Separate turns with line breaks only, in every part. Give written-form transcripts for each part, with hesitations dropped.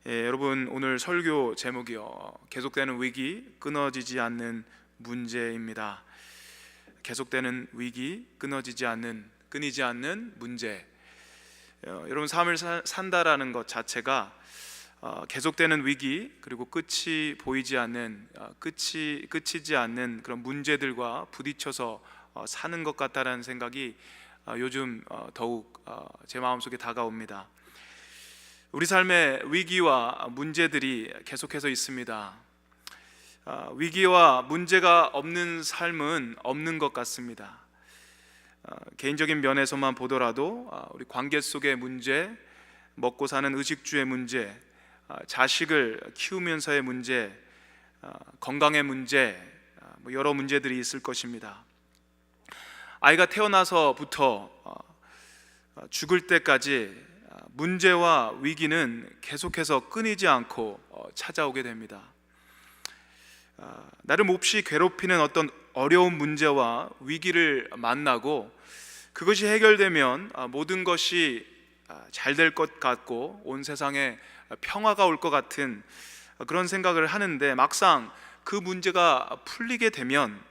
여러분, 오늘 설교 제목이요, 계속되는 위기, 끊어지지 않는 문제입니다. 계속되는 위기, 끊어지지 않는, 끊이지 않는 문제. 여러분, 삶을 산다라는 것 자체가 계속되는 위기, 그리고 끝이 보이지 않는, 끝이지 않는 그런 문제들과 부딪혀서 사는 것 같다라는 생각이 요즘 더욱 제 마음속에 다가옵니다. 우리 삶의 위기와 문제들이 계속해서 있습니다. 위기와 문제가 없는 삶은 없는 것 같습니다. 개인적인 면에서만 보더라도 우리 관계 속의 문제, 먹고 사는 의식주의 문제, 자식을 키우면서의 문제, 건강의 문제, 여러 문제들이 있을 것입니다. 아이가 태어나서부터 죽을 때까지 문제와 위기는 계속해서 끊이지 않고 찾아오게 됩니다. 나를 몹시 괴롭히는 어떤 어려운 문제와 위기를 만나고 그것이 해결되면 모든 것이 잘 될 것 같고 온 세상에 평화가 올 것 같은 그런 생각을 하는데, 막상 그 문제가 풀리게 되면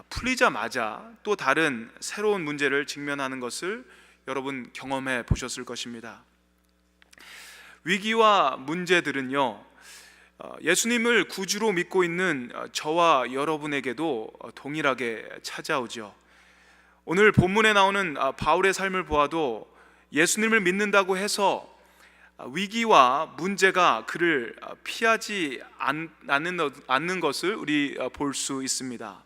풀리자마자 또 다른 새로운 문제를 직면하는 것을 여러분 경험해 보셨을 것입니다. 위기와 문제들은요, 예수님을 구주로 믿고 있는 저와 여러분에게도 동일하게 찾아오죠. 오늘 본문에 나오는 바울의 삶을 보아도 예수님을 믿는다고 해서 위기와 문제가 그를 피하지 않는 것을 우리 볼 수 있습니다.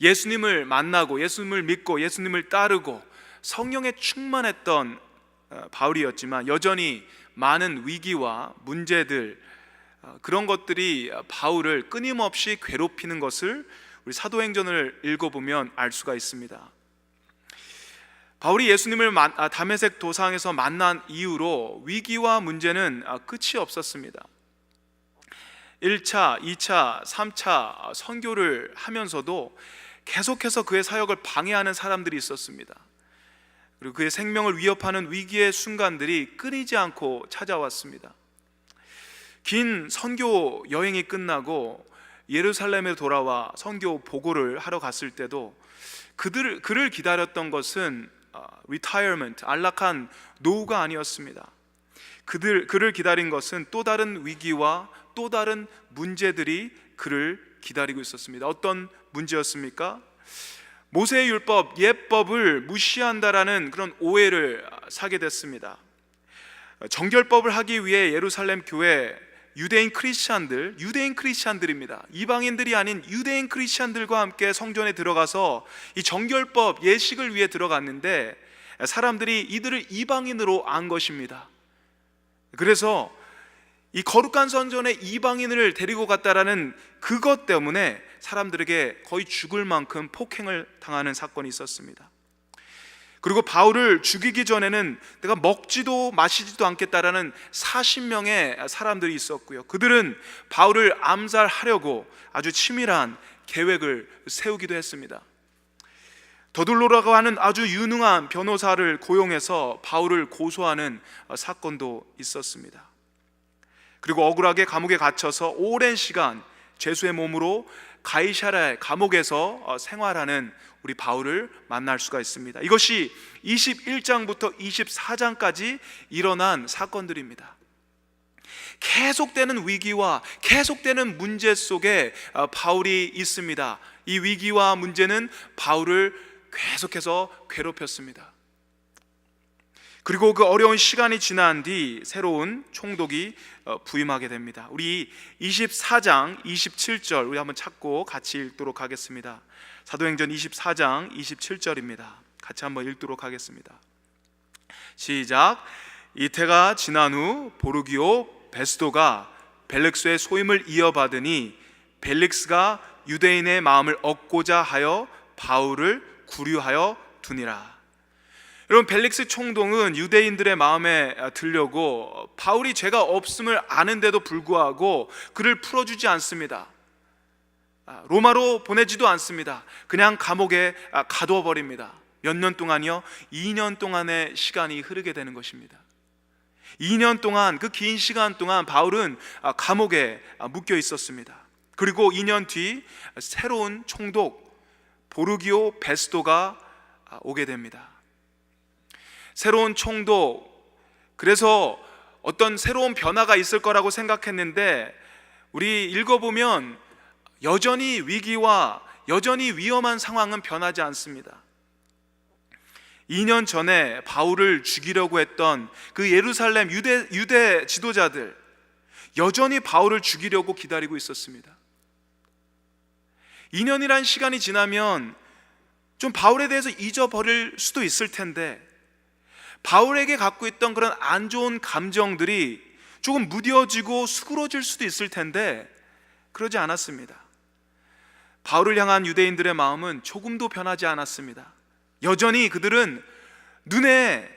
예수님을 만나고 예수님을 믿고 예수님을 따르고 성령에 충만했던 바울이었지만 여전히 많은 위기와 문제들, 그런 것들이 바울을 끊임없이 괴롭히는 것을 우리 사도행전을 읽어보면 알 수가 있습니다. 바울이 예수님을 다메섹 도상에서 만난 이후로 위기와 문제는 끝이 없었습니다. 1차, 2차, 3차 선교를 하면서도 계속해서 그의 사역을 방해하는 사람들이 있었습니다. 그리고 그의 생명을 위협하는 위기의 순간들이 끊이지 않고 찾아왔습니다. 긴 선교 여행이 끝나고 예루살렘에 돌아와 선교 보고를 하러 갔을 때도 그를 기다렸던 것은 retirement, 안락한 노후가 아니었습니다. 그를 기다린 것은 또 다른 위기와 또 다른 문제들이 그를 기다리고 있었습니다. 어떤 문제였습니까? 모세의 율법, 예법을 무시한다라는 그런 오해를 사게 됐습니다. 정결법을 하기 위해 예루살렘 교회 유대인 크리스찬들입니다. 이방인들이 아닌 유대인 크리스찬들과 함께 성전에 들어가서 이 정결법 예식을 위해 들어갔는데 사람들이 이들을 이방인으로 안 것입니다. 그래서 이 거룩한 성전에 이방인을 데리고 갔다라는 그것 때문에 사람들에게 거의 죽을 만큼 폭행을 당하는 사건이 있었습니다. 그리고 바울을 죽이기 전에는 내가 먹지도 마시지도 않겠다라는 40명의 사람들이 있었고요, 그들은 바울을 암살하려고 아주 치밀한 계획을 세우기도 했습니다. 더둘로라고 하는 아주 유능한 변호사를 고용해서 바울을 고소하는 사건도 있었습니다. 그리고 억울하게 감옥에 gat혀서 오랜 시간 죄수의 몸으로 가이사랴 감옥에서 생활하는 우리 바울을 만날 수가 있습니다. 이것이 21장부터 24장까지 일어난 사건들입니다. 계속되는 위기와 계속되는 문제 속에 바울이 있습니다. 이 위기와 문제는 바울을 계속해서 괴롭혔습니다. 그리고 그 어려운 시간이 지난 뒤 새로운 총독이 부임하게 됩니다. 우리 24장 27절 우리 한번 찾고 같이 읽도록 하겠습니다. 사도행전 24장 27절입니다. 같이 한번 읽도록 하겠습니다. 시작. 이태가 지난 후 보르기오 베스도가 벨릭스의 소임을 이어받으니 벨릭스가 유대인의 마음을 얻고자 하여 바울을 구류하여 두니라. 여러분, 벨릭스 총독은 유대인들의 마음에 들려고 바울이 죄가 없음을 아는데도 불구하고 그를 풀어주지 않습니다. 로마로 보내지도 않습니다. 그냥 감옥에 가둬 버립니다. 몇 년 동안이요? 2년 동안의 시간이 흐르게 되는 것입니다. 2년 동안, 그 긴 시간 동안 바울은 감옥에 묶여 있었습니다. 그리고 2년 뒤 새로운 총독 보르기오 베스도가 오게 됩니다. 새로운 총독, 그래서 어떤 새로운 변화가 있을 거라고 생각했는데 우리 읽어보면 여전히 위기와 여전히 위험한 상황은 변하지 않습니다. 2년 전에 바울을 죽이려고 했던 그 예루살렘 유대 지도자들, 여전히 바울을 죽이려고 기다리고 있었습니다. 2년이란 시간이 지나면 좀 바울에 대해서 잊어버릴 수도 있을 텐데, 바울에게 갖고 있던 그런 안 좋은 감정들이 조금 무뎌지고 수그러질 수도 있을 텐데 그러지 않았습니다. 바울을 향한 유대인들의 마음은 조금도 변하지 않았습니다. 여전히 그들은 눈에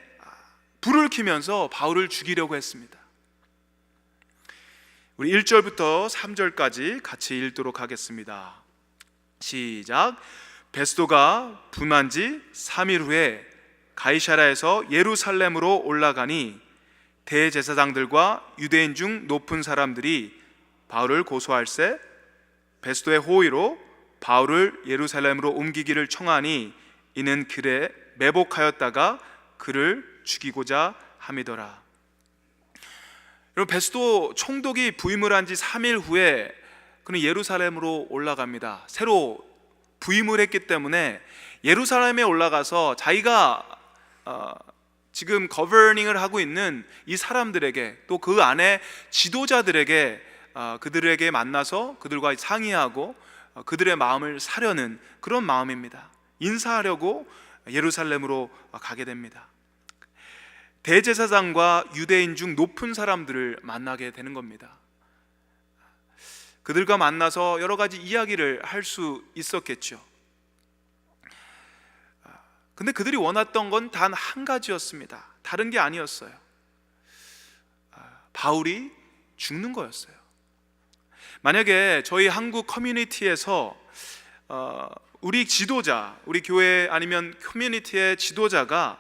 불을 켜면서 바울을 죽이려고 했습니다. 우리 1절부터 3절까지 같이 읽도록 하겠습니다. 시작. 베스도가 분한 지 3일 후에 가이사랴에서 예루살렘으로 올라가니 대제사장들과 유대인 중 높은 사람들이 바울을 고소할세 베스도의 호의로 바울을 예루살렘으로 옮기기를 청하니 이는 길에 매복하였다가 그를 죽이고자 함이더라. 여러분, 베스도 총독이 부임을 한 지 3일 후에 그는 예루살렘으로 올라갑니다. 새로 부임을 했기 때문에 예루살렘에 올라가서 자기가 지금 거버닝을 하고 있는 이 사람들에게, 또 그 안에 지도자들에게 그들에게 만나서 그들과 상의하고 그들의 마음을 사려는 그런 마음입니다. 인사하려고 예루살렘으로 가게 됩니다. 대제사장과 유대인 중 높은 사람들을 만나게 되는 겁니다. 그들과 만나서 여러 가지 이야기를 할 수 있었겠죠. 근데 그들이 원했던 건 단 한 가지였습니다. 다른 게 아니었어요. 바울이 죽는 거였어요. 만약에 저희 한국 커뮤니티에서 우리 지도자, 우리 교회 아니면 커뮤니티의 지도자가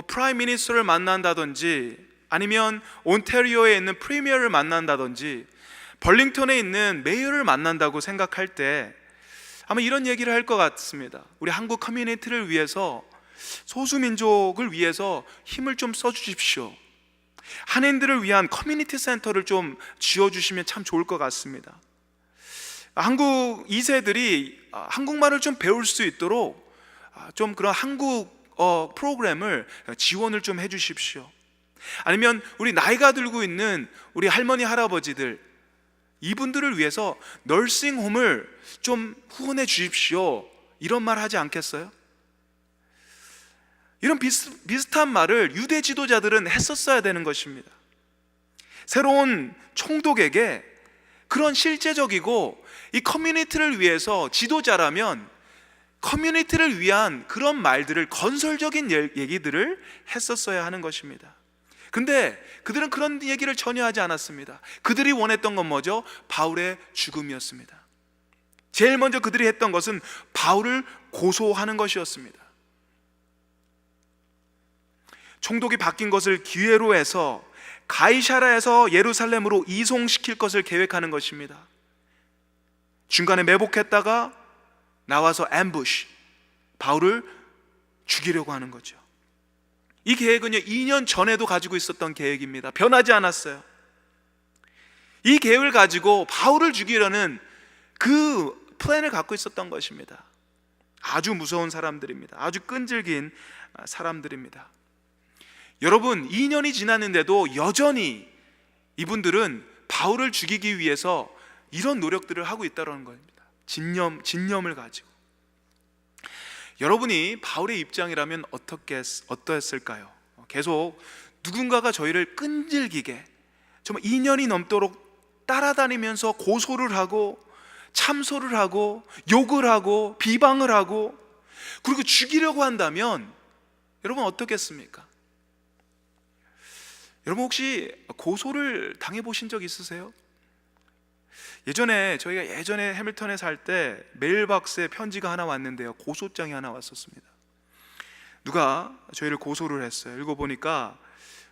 프라임 미니스터를 만난다든지, 아니면 온타리오에 있는 프리미어를 만난다든지, 벌링턴에 있는 메이어를 만난다고 생각할 때 아마 이런 얘기를 할 것 같습니다. 우리 한국 커뮤니티를 위해서, 소수민족을 위해서 힘을 좀 써주십시오. 한인들을 위한 커뮤니티 센터를 좀 지어주시면 참 좋을 것 같습니다. 한국 2세들이 한국말을 좀 배울 수 있도록 좀 그런 한국 프로그램을 지원을 좀 해주십시오. 아니면 우리 나이가 들고 있는 우리 할머니 할아버지들, 이분들을 위해서 널싱홈을 좀 후원해 주십시오. 이런 말 하지 않겠어요? 이런 비슷한 말을 유대 지도자들은 했었어야 되는 것입니다. 새로운 총독에게 그런 실제적이고 이 커뮤니티를 위해서, 지도자라면 커뮤니티를 위한 그런 말들을, 건설적인 얘기들을 했었어야 하는 것입니다. 근데 그들은 그런 얘기를 전혀 하지 않았습니다. 그들이 원했던 건 뭐죠? 바울의 죽음이었습니다. 제일 먼저 그들이 했던 것은 바울을 고소하는 것이었습니다. 총독이 바뀐 것을 기회로 해서 가이사랴에서 예루살렘으로 이송시킬 것을 계획하는 것입니다. 중간에 매복했다가 나와서 앰부시, 바울을 죽이려고 하는 거죠. 이 계획은요 2년 전에도 가지고 있었던 계획입니다. 변하지 않았어요. 이 계획을 가지고 바울을 죽이려는 그 플랜을 갖고 있었던 것입니다. 아주 무서운 사람들입니다. 아주 끈질긴 사람들입니다. 여러분, 2년이 지났는데도 여전히 이분들은 바울을 죽이기 위해서 이런 노력들을 하고 있다는 겁니다. 진념을 가지고. 여러분이 바울의 입장이라면 어떠했을까요? 계속 누군가가 저희를 끈질기게 정말 2년이 넘도록 따라다니면서 고소를 하고 참소를 하고 욕을 하고 비방을 하고 그리고 죽이려고 한다면 여러분 어떻겠습니까? 여러분 혹시 고소를 당해보신 적 있으세요? 저희가 예전에 해밀턴에 살 때 메일박스에 편지가 하나 왔는데요, 고소장이 하나 왔었습니다. 누가 저희를 고소를 했어요. 읽어보니까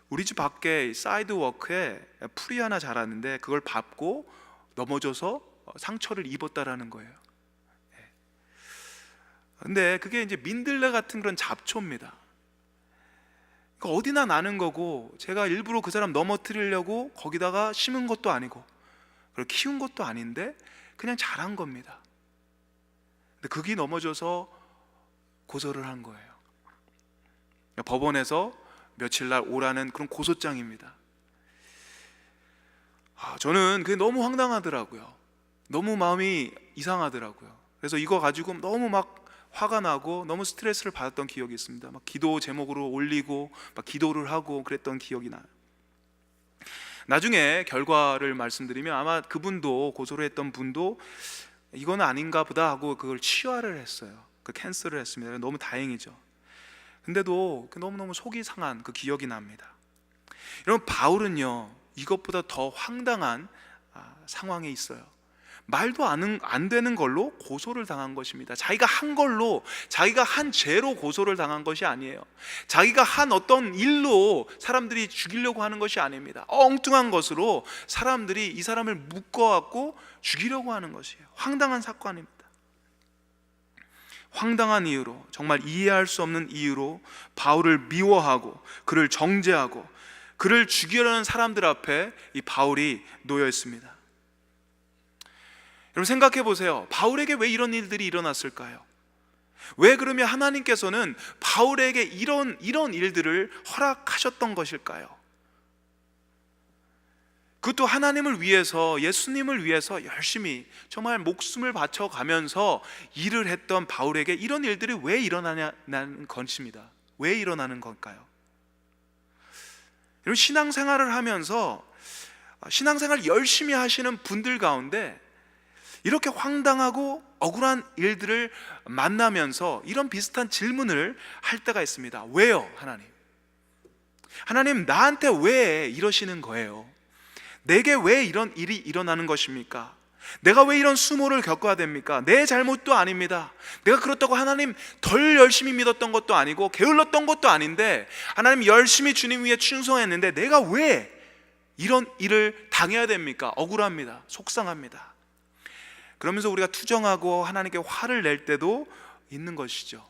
우리 집 밖에 사이드워크에 풀이 하나 자랐는데 그걸 밟고 넘어져서 상처를 입었다라는 거예요. 근데 그게 이제 민들레 같은 그런 잡초입니다. 그러니까 어디나 나는 거고, 제가 일부러 그 사람 넘어뜨리려고 거기다가 심은 것도 아니고 그걸 키운 것도 아닌데 그냥 자란 겁니다. 근데 그게 넘어져서 고소를 한 거예요. 법원에서 며칠 날 오라는 그런 고소장입니다. 저는 그게 너무 황당하더라고요. 너무 마음이 이상하더라고요. 그래서 이거 가지고 너무 막 화가 나고 너무 스트레스를 받았던 기억이 있습니다. 막 기도 제목으로 올리고 막 기도를 하고 그랬던 기억이 나요. 나중에 결과를 말씀드리면 아마 그분도, 고소를 했던 분도 이건 아닌가 보다 하고 그걸 치화를 했어요. 그 캔슬을 했습니다. 너무 다행이죠. 근데도 너무너무 속이 상한 그 기억이 납니다. 여러분, 바울은요 이것보다 더 황당한 상황에 있어요. 말도 안 되는 걸로 고소를 당한 것입니다. 자기가 한 걸로, 자기가 한 죄로 고소를 당한 것이 아니에요. 자기가 한 어떤 일로 사람들이 죽이려고 하는 것이 아닙니다. 엉뚱한 것으로 사람들이 이 사람을 묶어갖고 죽이려고 하는 것이에요. 황당한 사건입니다. 황당한 이유로, 정말 이해할 수 없는 이유로 바울을 미워하고 그를 정죄하고 그를 죽이려는 사람들 앞에 이 바울이 놓여 있습니다. 여러분, 생각해 보세요. 바울에게 왜 이런 일들이 일어났을까요? 왜 그러면 하나님께서는 바울에게 이런 일들을 허락하셨던 것일까요? 그것도 하나님을 위해서, 예수님을 위해서 열심히 정말 목숨을 바쳐가면서 일을 했던 바울에게 이런 일들이 왜 일어나냐는 것입니다. 왜 일어나는 걸까요? 여러분, 신앙생활을 하면서 신앙생활 열심히 하시는 분들 가운데 이렇게 황당하고 억울한 일들을 만나면서 이런 비슷한 질문을 할 때가 있습니다. 왜요, 하나님? 하나님, 나한테 왜 이러시는 거예요? 내게 왜 이런 일이 일어나는 것입니까? 내가 왜 이런 수모를 겪어야 됩니까? 내 잘못도 아닙니다. 내가 그렇다고 하나님 덜 열심히 믿었던 것도 아니고 게을렀던 것도 아닌데, 하나님 열심히 주님 위해 충성했는데 내가 왜 이런 일을 당해야 됩니까? 억울합니다. 속상합니다. 그러면서 우리가 투정하고 하나님께 화를 낼 때도 있는 것이죠.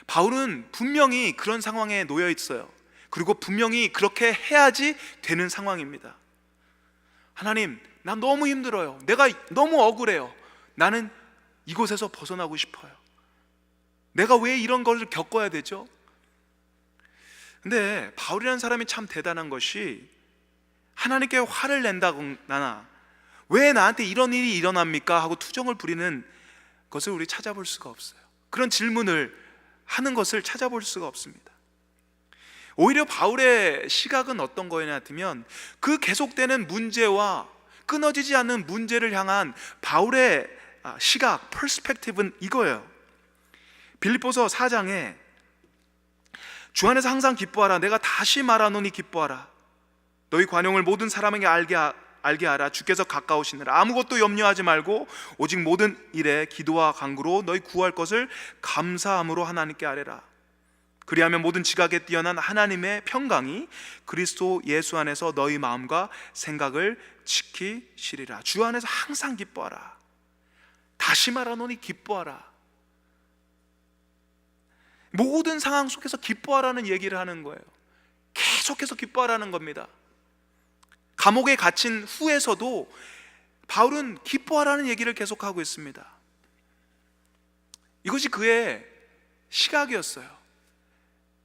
바울은 분명히 그런 상황에 놓여 있어요. 그리고 분명히 그렇게 해야지 되는 상황입니다. 하나님, 난 너무 힘들어요. 내가 너무 억울해요. 나는 이곳에서 벗어나고 싶어요. 내가 왜 이런 걸 겪어야 되죠? 근데 바울이라는 사람이 참 대단한 것이, 하나님께 화를 낸다거나 왜 나한테 이런 일이 일어납니까? 하고 투정을 부리는 것을 우리 찾아볼 수가 없어요. 그런 질문을 하는 것을 찾아볼 수가 없습니다. 오히려 바울의 시각은 어떤 거냐 하면, 그 계속되는 문제와 끊어지지 않는 문제를 향한 바울의 시각, 퍼스펙티브는 이거예요. 빌립보서 4장에 주 안에서 항상 기뻐하라. 내가 다시 말하노니 기뻐하라. 너희 관용을 모든 사람에게 알게 하라. 주께서 가까우시느라. 아무것도 염려하지 말고 오직 모든 일에 기도와 간구로 너희 구할 것을 감사함으로 하나님께 아뢰라. 그리하면 모든 지각에 뛰어난 하나님의 평강이 그리스도 예수 안에서 너희 마음과 생각을 지키시리라. 주 안에서 항상 기뻐하라. 다시 말하노니 기뻐하라. 모든 상황 속에서 기뻐하라는 얘기를 하는 거예요. 계속해서 기뻐하라는 겁니다. 감옥에 갇힌 후에서도 바울은 기뻐하라는 얘기를 계속하고 있습니다. 이것이 그의 시각이었어요.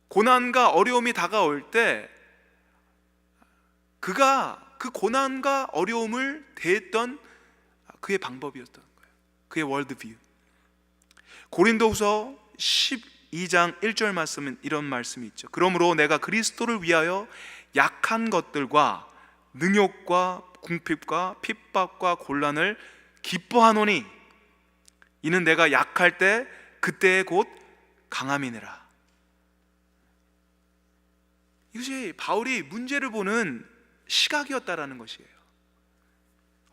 고난과 어려움이 다가올 때 그가 그 고난과 어려움을 대했던 그의 방법이었던 거예요. 그의 월드뷰. 고린도후서 12장 1절 말씀은 이런 말씀이 있죠. 그러므로 내가 그리스도를 위하여 약한 것들과 능욕과 궁핍과 핍박과 곤란을 기뻐하노니 이는 내가 약할 때 그때의 곧 강함이니라. 이것이 바울이 문제를 보는 시각이었다라는 것이에요.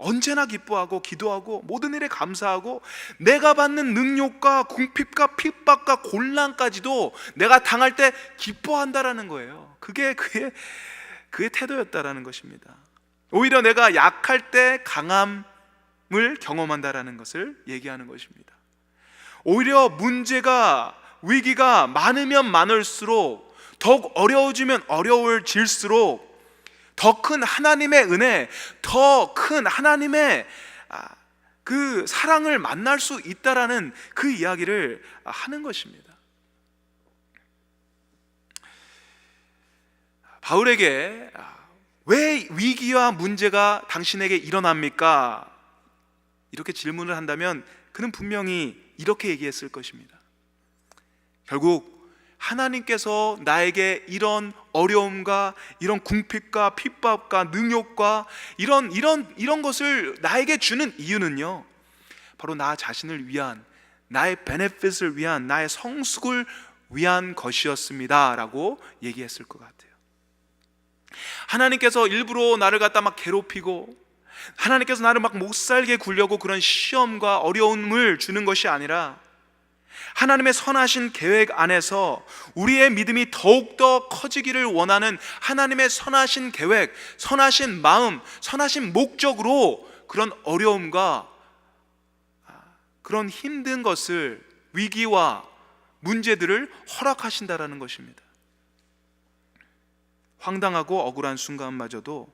언제나 기뻐하고 기도하고 모든 일에 감사하고 내가 받는 능욕과 궁핍과 핍박과 곤란까지도 내가 당할 때 기뻐한다라는 거예요. 그게 그의 태도였다라는 것입니다. 오히려 내가 약할 때 강함을 경험한다라는 것을 얘기하는 것입니다. 오히려 문제가 위기가 많으면 많을수록, 더욱 어려워지면 어려워질수록 더 큰 하나님의 은혜, 더 큰 하나님의 그 사랑을 만날 수 있다라는 그 이야기를 하는 것입니다. 바울에게 왜 위기와 문제가 당신에게 일어납니까? 이렇게 질문을 한다면 그는 분명히 이렇게 얘기했을 것입니다. 결국 하나님께서 나에게 이런 어려움과 이런 궁핍과 핍박과 능욕과 이런 것을 나에게 주는 이유는요, 바로 나 자신을 위한, 나의 베네핏을 위한, 나의 성숙을 위한 것이었습니다 라고 얘기했을 것 같아요. 하나님께서 일부러 나를 갖다 막 괴롭히고, 하나님께서 나를 막 못살게 굴려고 그런 시험과 어려움을 주는 것이 아니라, 하나님의 선하신 계획 안에서 우리의 믿음이 더욱더 커지기를 원하는 하나님의 선하신 계획, 선하신 마음, 선하신 목적으로 그런 어려움과 그런 힘든 것을, 위기와 문제들을 허락하신다라는 것입니다. 황당하고 억울한 순간마저도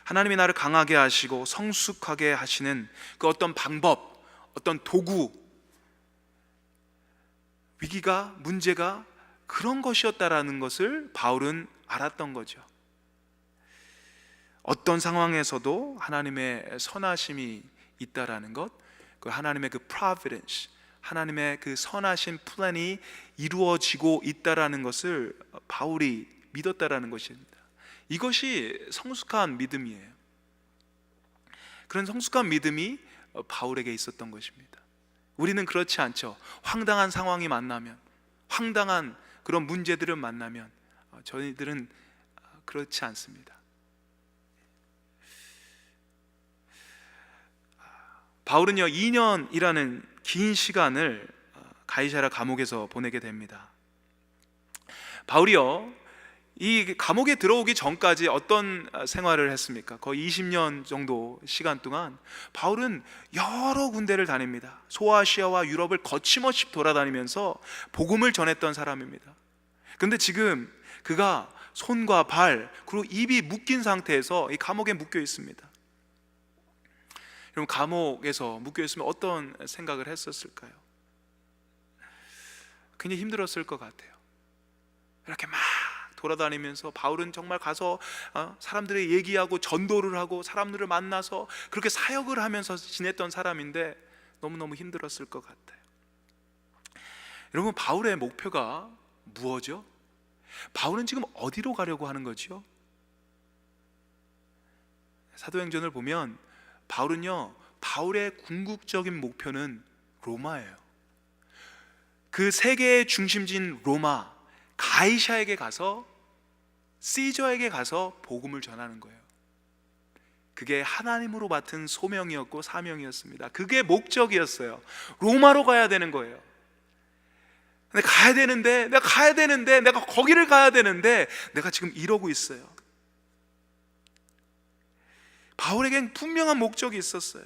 하나님이 나를 강하게 하시고 성숙하게 하시는 그 어떤 방법, 어떤 도구, 위기가, 문제가 그런 것이었다라는 것을 바울은 알았던 거죠. 어떤 상황에서도 하나님의 선하심이 있다라는 것, 그 하나님의 그 providence, 하나님의 그 선하신 플랜이 이루어지고 있다라는 것을 바울이 믿었다라는 것입니다. 이것이 성숙한 믿음이에요. 그런 성숙한 믿음이 바울에게 있었던 것입니다. 우리는 그렇지 않죠. 황당한 상황이 만나면, 황당한 그런 문제들을 만나면 저희들은 그렇지 않습니다. 바울은요 2년이라는 긴 시간을 가이사랴 감옥에서 보내게 됩니다. 바울이요 이 감옥에 들어오기 전까지 어떤 생활을 했습니까? 거의 20년 정도 시간 동안 바울은 여러 군데를 다닙니다. 소아시아와 유럽을 거침없이 돌아다니면서 복음을 전했던 사람입니다. 그런데 지금 그가 손과 발 그리고 입이 묶인 상태에서 이 감옥에 묶여 있습니다. 여러분, 감옥에서 묶여 있으면 어떤 생각을 했었을까요? 굉장히 힘들었을 것 같아요. 이렇게 막 돌아다니면서 바울은 정말 가서 사람들이 얘기하고 전도를 하고 사람들을 만나서 그렇게 사역을 하면서 지냈던 사람인데 너무너무 힘들었을 것 같아요. 여러분, 바울의 목표가 무엇이죠? 바울은 지금 어디로 가려고 하는 거죠? 사도행전을 보면 바울은요, 바울의 궁극적인 목표는 로마예요. 그 세계의 중심지인 로마, 가이사에게 가서, 시저에게 가서 복음을 전하는 거예요. 그게 하나님으로 맡은 소명이었고 사명이었습니다. 그게 목적이었어요. 로마로 가야 되는 거예요. 근데 내가 가야 되는데 내가 거기를 가야 되는데 내가 지금 이러고 있어요. 바울에겐 분명한 목적이 있었어요.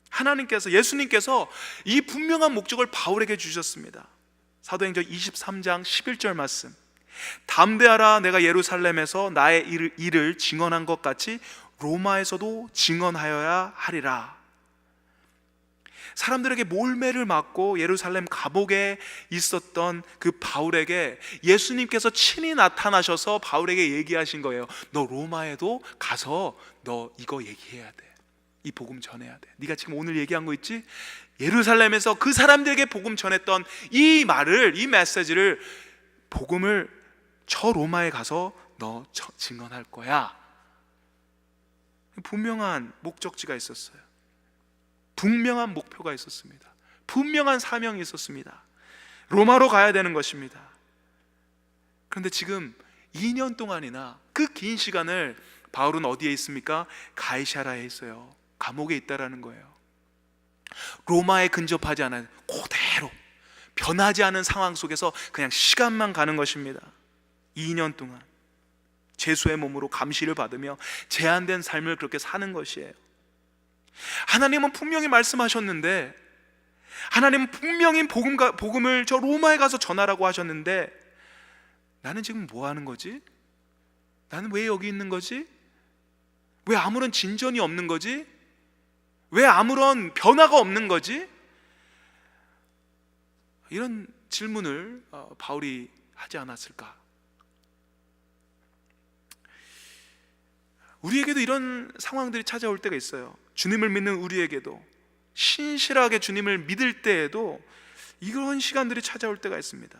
하나님께서, 예수님께서 이 분명한 목적을 바울에게 주셨습니다. 사도행전 23장 11절 말씀, 담대하라, 내가 예루살렘에서 나의 일을 증언한 것 같이 로마에서도 증언하여야 하리라. 사람들에게 몰매를 맞고 예루살렘 감옥에 있었던 그 바울에게 예수님께서 친히 나타나셔서 바울에게 얘기하신 거예요. 너 로마에도 가서 너 이거 얘기해야 돼. 이 복음 전해야 돼. 네가 지금 오늘 얘기한 거 있지? 예루살렘에서 그 사람들에게 복음 전했던 이 말을, 이 메시지를, 복음을 저 로마에 가서 너 증언할 거야. 분명한 목적지가 있었어요. 분명한 목표가 있었습니다. 분명한 사명이 있었습니다. 로마로 가야 되는 것입니다. 그런데 지금 2년 동안이나 그 긴 시간을 바울은 어디에 있습니까? 가이사랴에 있어요. 감옥에 있다라는 거예요. 로마에 근접하지 않아요. 그대로 변하지 않은 상황 속에서 그냥 시간만 가는 것입니다. 2년 동안 죄수의 몸으로 감시를 받으며 제한된 삶을 그렇게 사는 것이에요. 하나님은 분명히 말씀하셨는데, 하나님은 분명히 복음을 저 로마에 가서 전하라고 하셨는데, 나는 지금 뭐 하는 거지? 나는 왜 여기 있는 거지? 왜 아무런 진전이 없는 거지? 왜 아무런 변화가 없는 거지? 이런 질문을 바울이 하지 않았을까? 우리에게도 이런 상황들이 찾아올 때가 있어요. 주님을 믿는 우리에게도, 신실하게 주님을 믿을 때에도 이런 시간들이 찾아올 때가 있습니다.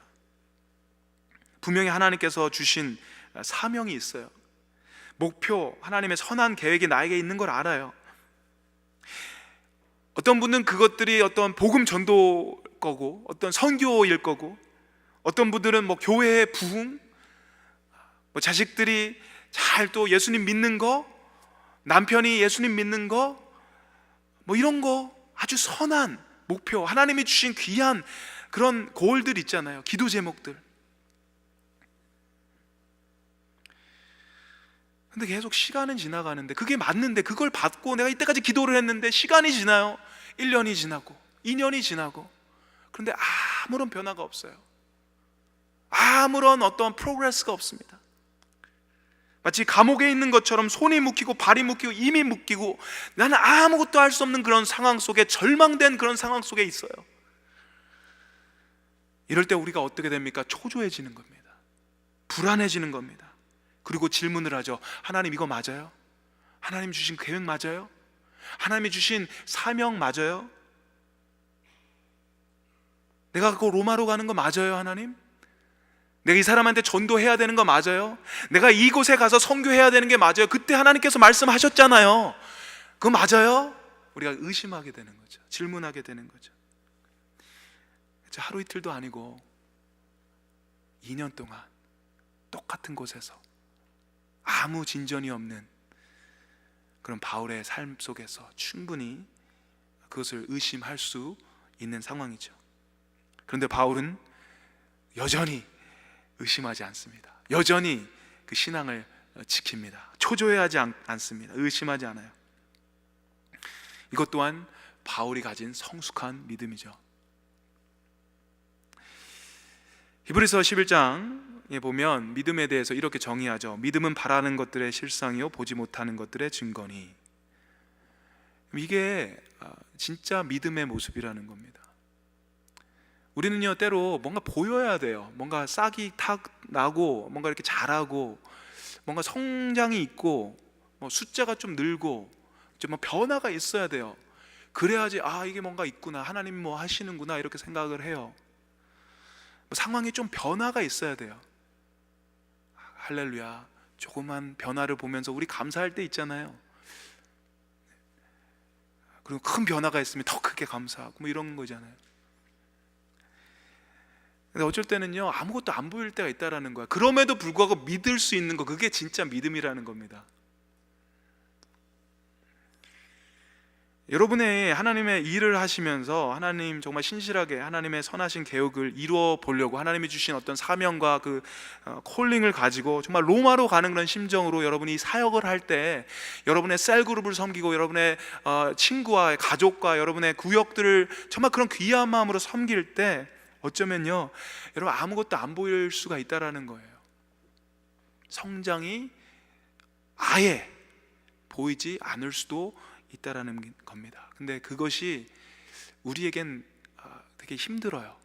분명히 하나님께서 주신 사명이 있어요. 목표, 하나님의 선한 계획이 나에게 있는 걸 알아요. 어떤 분은 그것들이 어떤 복음 전도일 거고, 어떤 선교일 거고, 어떤 분들은 뭐 교회의 부흥, 뭐 자식들이 잘 또 예수님 믿는 거, 남편이 예수님 믿는 거, 뭐 이런 거, 아주 선한 목표, 하나님이 주신 귀한 그런 고을들 있잖아요. 기도 제목들. 근데 계속 시간은 지나가는데, 그게 맞는데 그걸 받고 내가 이때까지 기도를 했는데 시간이 지나요. 1년이 지나고 2년이 지나고, 그런데 아무런 변화가 없어요. 아무런 어떤 프로그레스가 없습니다. 마치 감옥에 있는 것처럼 손이 묶이고 발이 묶이고 힘이 묶이고, 나는 아무것도 할 수 없는 그런 상황 속에, 절망된 그런 상황 속에 있어요. 이럴 때 우리가 어떻게 됩니까? 초조해지는 겁니다. 불안해지는 겁니다. 그리고 질문을 하죠. 하나님, 이거 맞아요? 하나님 주신 계획 맞아요? 하나님이 주신 사명 맞아요? 내가 그 로마로 가는 거 맞아요, 하나님? 내가 이 사람한테 전도해야 되는 거 맞아요? 내가 이곳에 가서 선교해야 되는 게 맞아요? 그때 하나님께서 말씀하셨잖아요. 그거 맞아요? 우리가 의심하게 되는 거죠. 질문하게 되는 거죠. 하루 이틀도 아니고 2년 동안 똑같은 곳에서 아무 진전이 없는 그런 바울의 삶 속에서 충분히 그것을 의심할 수 있는 상황이죠. 그런데 바울은 여전히 의심하지 않습니다. 여전히 그 신앙을 지킵니다. 초조해하지 않습니다. 의심하지 않아요. 이것 또한 바울이 가진 성숙한 믿음이죠. 히브리서 11장에 보면 믿음에 대해서 이렇게 정의하죠. 믿음은 바라는 것들의 실상이요 보지 못하는 것들의 증거니. 이게 진짜 믿음의 모습이라는 겁니다. 우리는요, 때로 뭔가 보여야 돼요. 뭔가 싹이 탁 나고, 뭔가 이렇게 잘하고, 뭔가 성장이 있고, 뭐 숫자가 좀 늘고, 좀 변화가 있어야 돼요. 그래야지 이게 뭔가 있구나, 하나님 뭐 하시는구나, 이렇게 생각을 해요. 상황이 좀 변화가 있어야 돼요. 할렐루야, 조그만 변화를 보면서 우리 감사할 때 있잖아요. 그리고 큰 변화가 있으면 더 크게 감사하고 뭐 이런 거잖아요. 근데 어쩔 때는요, 아무것도 안 보일 때가 있다라는 거야. 그럼에도 불구하고 믿을 수 있는 거, 그게 진짜 믿음이라는 겁니다. 여러분의 하나님의 일을 하시면서 하나님 정말 신실하게 하나님의 선하신 계획을 이루어 보려고, 하나님이 주신 어떤 사명과 그 콜링을 가지고 정말 로마로 가는 그런 심정으로 여러분이 사역을 할 때, 여러분의 셀그룹을 섬기고 여러분의 친구와 가족과 여러분의 구역들을 정말 그런 귀한 마음으로 섬길 때, 어쩌면요, 여러분 아무것도 안 보일 수가 있다라는 거예요. 성장이 아예 보이지 않을 수도 있다라는 겁니다. 근데 그것이 우리에겐 되게 힘들어요.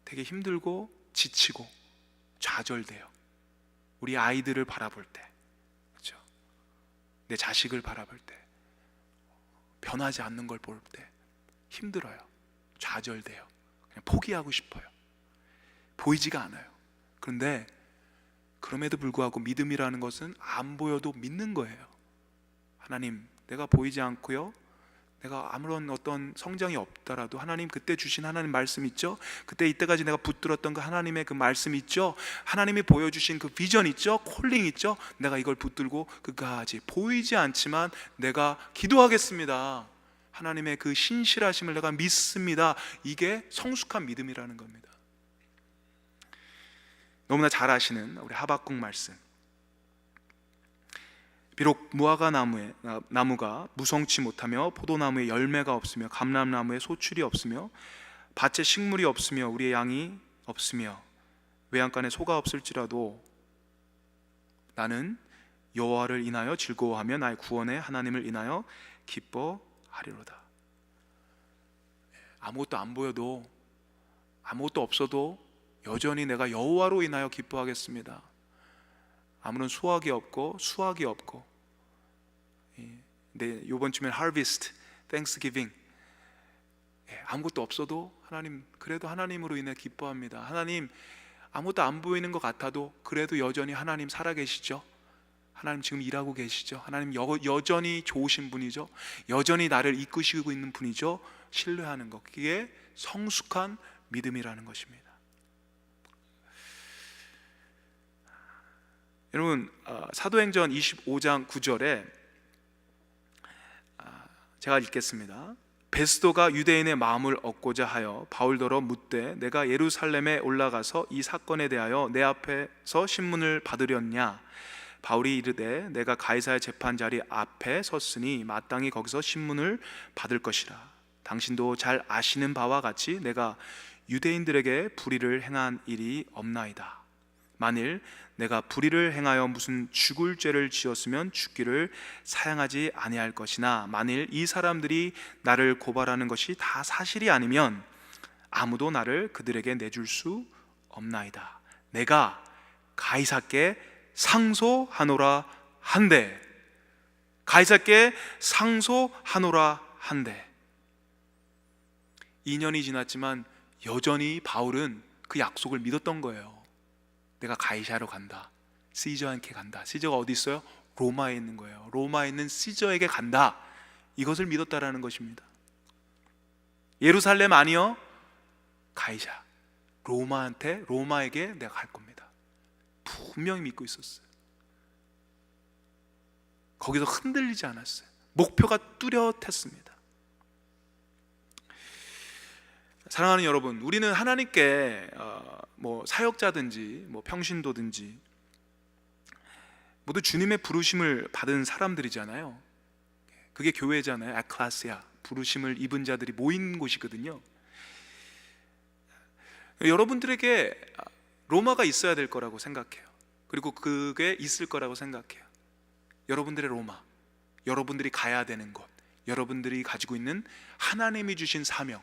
되게 힘들고 지치고 좌절돼요. 우리 아이들을 바라볼 때, 그렇죠? 내 자식을 바라볼 때, 변하지 않는 걸 볼 때 힘들어요. 좌절돼요. 그냥 포기하고 싶어요. 보이지가 않아요. 그런데 그럼에도 불구하고 믿음이라는 것은 안 보여도 믿는 거예요. 하나님, 내가 보이지 않고요, 내가 아무런 어떤 성장이 없더라도 하나님 그때 주신 하나님 말씀 있죠? 그때 이때까지 내가 붙들었던 그 하나님의 그 말씀 있죠? 하나님이 보여주신 그 비전 있죠? 콜링 있죠? 내가 이걸 붙들고 끝까지 보이지 않지만 내가 기도하겠습니다. 하나님의 그 신실하심을 내가 믿습니다. 이게 성숙한 믿음이라는 겁니다. 너무나 잘 아시는 우리 하박국 말씀. 비록 무화과 나무가 무성치 못하며 포도나무에 열매가 없으며 감람나무에 소출이 없으며 밭에 식물이 없으며 우리의 양이 없으며 외양간에 소가 없을지라도 나는 여호와를 인하여 즐거워하며 나의 구원의 하나님을 인하여 기뻐하리로다. 아무것도 안 보여도 아무것도 없어도 여전히 내가 여호와로 인하여 기뻐하겠습니다. 아무런 수확이 없고 수확이 없고, 네, 이번 주면 Harvest, Thanksgiving, 아무것도 없어도 하나님, 그래도 하나님으로 인해 기뻐합니다. 하나님, 아무것도 안 보이는 것 같아도 그래도 여전히 하나님 살아계시죠. 하나님 지금 일하고 계시죠. 하나님 여전히 좋으신 분이죠. 여전히 나를 이끄시고 있는 분이죠. 신뢰하는 것, 그게 성숙한 믿음이라는 것입니다. 여러분, 사도행전 25장 9절에 제가 읽겠습니다. 베스도가 유대인의 마음을 얻고자 하여 바울더러 묻되 내가 예루살렘에 올라가서 이 사건에 대하여 내 앞에서 신문을 받으렸냐? 바울이 이르되 내가 가이사의 재판자리 앞에 섰으니 마땅히 거기서 신문을 받을 것이라. 당신도 잘 아시는 바와 같이 내가 유대인들에게 불의를 행한 일이 없나이다. 만일 내가 불의를 행하여 무슨 죽을 죄를 지었으면 죽기를 사양하지 아니할 것이나 만일 이 사람들이 나를 고발하는 것이 다 사실이 아니면 아무도 나를 그들에게 내줄 수 없나이다. 내가 가이사께 상소하노라 한데, 가이사께 상소하노라 한데. 2년이 지났지만 여전히 바울은 그 약속을 믿었던 거예요. 내가 가이사로 간다, 시저한테 간다. 시저가 어디 있어요? 로마에 있는 거예요. 로마에 있는 시저에게 간다, 이것을 믿었다라는 것입니다. 예루살렘 아니요, 가이사, 로마에게 내가 갈 겁니다. 분명히 믿고 있었어요. 거기서 흔들리지 않았어요. 목표가 뚜렷했습니다. 사랑하는 여러분, 우리는 하나님께 사역자든지 평신도든지 모두 주님의 부르심을 받은 사람들이잖아요. 그게 교회잖아요. 에클레시아, 부르심을 입은 자들이 모인 곳이거든요. 여러분들에게 로마가 있어야 될 거라고 생각해요. 그리고 그게 있을 거라고 생각해요. 여러분들의 로마, 여러분들이 가야 되는 곳, 여러분들이 가지고 있는 하나님이 주신 사명,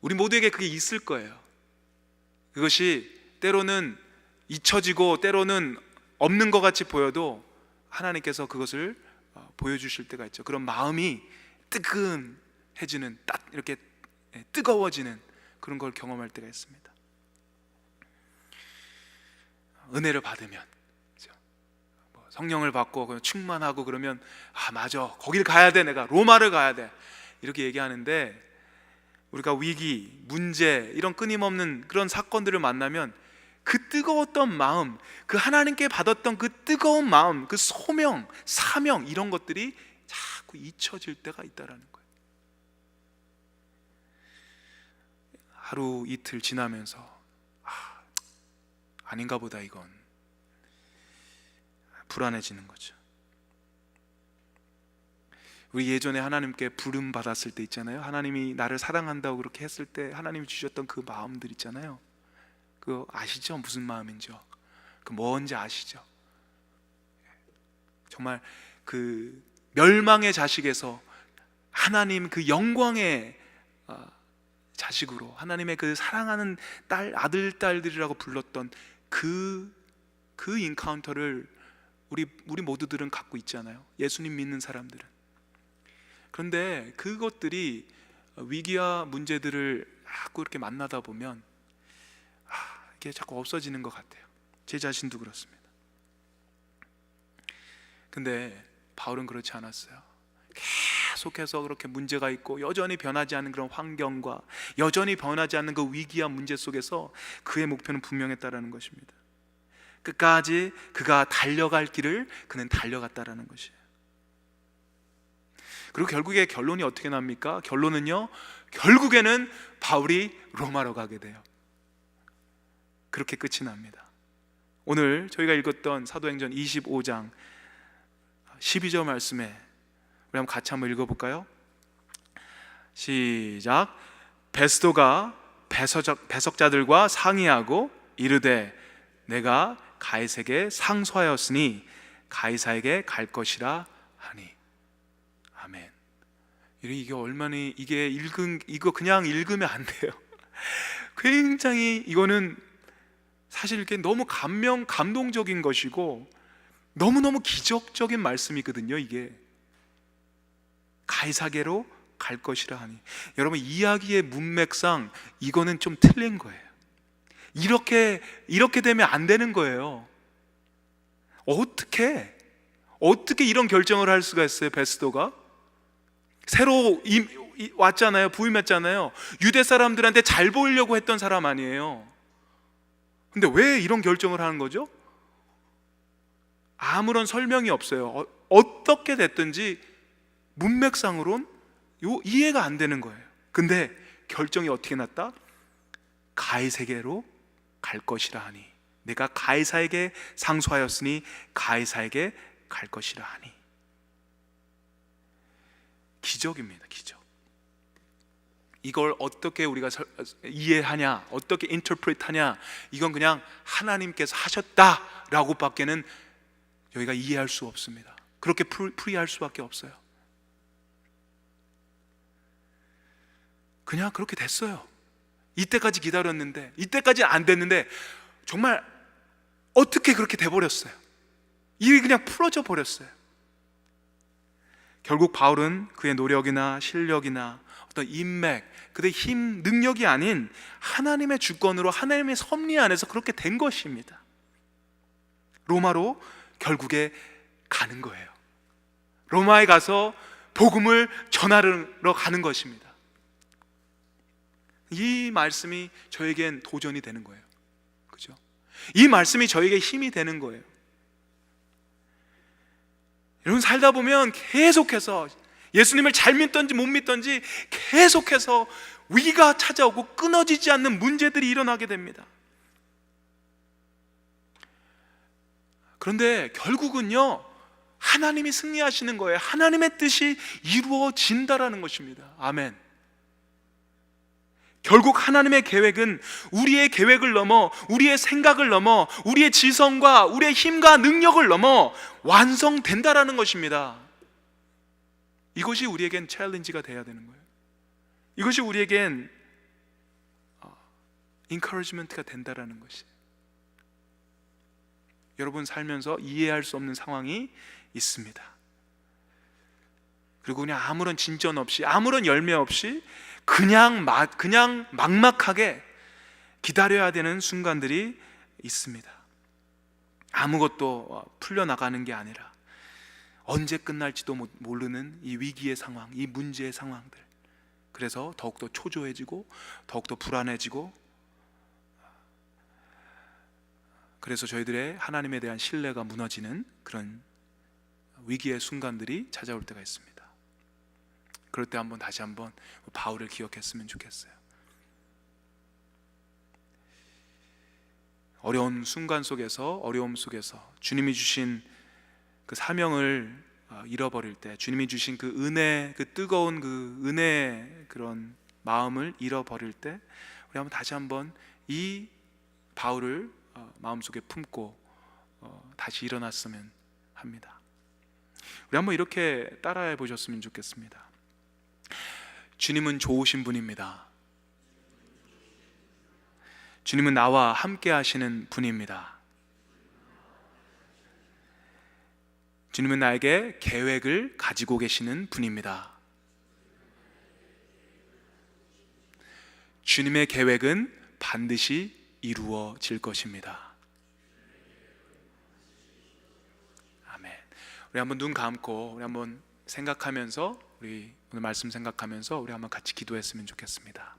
우리 모두에게 그게 있을 거예요. 그것이 때로는 잊혀지고 때로는 없는 것 같이 보여도 하나님께서 그것을 보여주실 때가 있죠. 그런 마음이 뜨끈해지는, 딱 이렇게 뜨거워지는 그런 걸 경험할 때가 있습니다. 은혜를 받으면, 성령을 받고 충만하고 그러면 맞아, 거길 가야 돼, 내가 로마를 가야 돼, 이렇게 얘기하는데, 우리가 위기, 문제, 이런 끊임없는 그런 사건들을 만나면 그 뜨거웠던 마음, 그 하나님께 받았던 그 뜨거운 마음, 그 소명, 사명, 이런 것들이 자꾸 잊혀질 때가 있다라는 거예요. 하루 이틀 지나면서 아닌가 보다, 이건 불안해지는 거죠. 우리 예전에 하나님께 부름 받았을 때 있잖아요. 하나님이 나를 사랑한다고 그렇게 했을 때 하나님이 주셨던 그 마음들 있잖아요. 그거 아시죠? 무슨 마음인지요? 그 뭔지 아시죠? 정말 그 멸망의 자식에서 하나님 그 영광의 자식으로, 하나님의 그 사랑하는 아들, 딸들이라고 불렀던 그 인카운터를 우리 모두들은 갖고 있잖아요. 예수님 믿는 사람들은. 그런데 그것들이 위기와 문제들을 자꾸 이렇게 만나다 보면 이게 자꾸 없어지는 것 같아요. 제 자신도 그렇습니다. 근데 바울은 그렇지 않았어요. 계속해서 그렇게 문제가 있고 여전히 변하지 않는 그런 환경과 여전히 변하지 않는 그 위기와 문제 속에서 그의 목표는 분명했다라는 것입니다. 끝까지 그가 달려갈 길을 그는 달려갔다라는 것이에요. 그리고 결국에 결론이 어떻게 납니까? 결론은요, 결국에는 바울이 로마로 가게 돼요. 그렇게 끝이 납니다. 오늘 저희가 읽었던 사도행전 25장 12절 말씀에 우리 한번 같이 한번 읽어볼까요? 시작. 베스도가 배석자들과 상의하고 이르되 내가 가이사에게 상소하였으니 가이사에게 갈 것이라 하니. 아멘. 이게 얼마나 이거 그냥 읽으면 안 돼요. 굉장히 이거는 사실 이렇게 너무 감동적인 것이고 너무너무 기적적인 말씀이거든요. 이게 가이사게로 갈 것이라 하니. 여러분, 이야기의 문맥상 이거는 좀 틀린 거예요. 이렇게 되면 안 되는 거예요. 어떻게 이런 결정을 할 수가 있어요? 베스도가 새로 왔잖아요. 부임했잖아요. 유대 사람들한테 잘 보이려고 했던 사람 아니에요. 근데 왜 이런 결정을 하는 거죠? 아무런 설명이 없어요. 어떻게 됐든지 문맥상으론 이해가 안 되는 거예요. 근데 결정이 어떻게 났다? 가이사에게로 갈 것이라 하니. 내가 가이사에게 상소하였으니 가이사에게 갈 것이라 하니. 기적입니다. 기적. 이걸 어떻게 우리가 이해하냐, 어떻게 인터프리트 하냐, 이건 그냥 하나님께서 하셨다라고 밖에는 저희가 이해할 수 없습니다. 그렇게 풀이할 수밖에 없어요. 그냥 그렇게 됐어요. 이때까지 기다렸는데, 이때까지 안 됐는데 정말 어떻게 그렇게 돼버렸어요. 일이 그냥 풀어져 버렸어요. 결국 바울은 그의 노력이나 실력이나 어떤 인맥, 그의 힘, 능력이 아닌 하나님의 주권으로 하나님의 섭리 안에서 그렇게 된 것입니다. 로마로 결국에 가는 거예요. 로마에 가서 복음을 전하러 가는 것입니다. 이 말씀이 저에겐 도전이 되는 거예요. 그죠? 이 말씀이 저에게 힘이 되는 거예요. 여러분, 살다 보면 계속해서 예수님을 잘 믿던지 못 믿던지 계속해서 위기가 찾아오고 끊어지지 않는 문제들이 일어나게 됩니다. 그런데 결국은요, 하나님이 승리하시는 거예요. 하나님의 뜻이 이루어진다라는 것입니다. 아멘. 결국 하나님의 계획은 우리의 계획을 넘어, 우리의 생각을 넘어, 우리의 지성과 우리의 힘과 능력을 넘어 완성된다라는 것입니다. 이것이 우리에겐 챌린지가 돼야 되는 거예요. 이것이 우리에겐 인커리지먼트가 된다라는 것이. 여러분 살면서 이해할 수 없는 상황이 있습니다. 그리고 그냥 아무런 진전 없이, 아무런 열매 없이 그냥 막막하게 기다려야 되는 순간들이 있습니다. 아무것도 풀려나가는 게 아니라 언제 끝날지도 모르는 이 위기의 상황, 이 문제의 상황들. 그래서 더욱더 초조해지고 더욱더 불안해지고, 그래서 저희들의 하나님에 대한 신뢰가 무너지는 그런 위기의 순간들이 찾아올 때가 있습니다. 그럴 때 다시 한번 바울을 기억했으면 좋겠어요. 어려운 순간 속에서, 어려움 속에서 주님이 주신 그 사명을 잃어버릴 때, 주님이 주신 그 은혜, 그 뜨거운 그 은혜의 그런 마음을 잃어버릴 때, 우리 한번 다시 한번 이 바울을 마음속에 품고 다시 일어났으면 합니다. 우리 한번 이렇게 따라해 보셨으면 좋겠습니다. 주님은 좋으신 분입니다. 주님은 나와 함께 하시는 분입니다. 주님은 나에게 계획을 가지고 계시는 분입니다. 주님의 계획은 반드시 이루어질 것입니다. 아멘. 우리 한번 눈 감고 우리 한번 생각하면서, 우리 오늘 말씀 생각하면서 우리 한번 같이 기도했으면 좋겠습니다.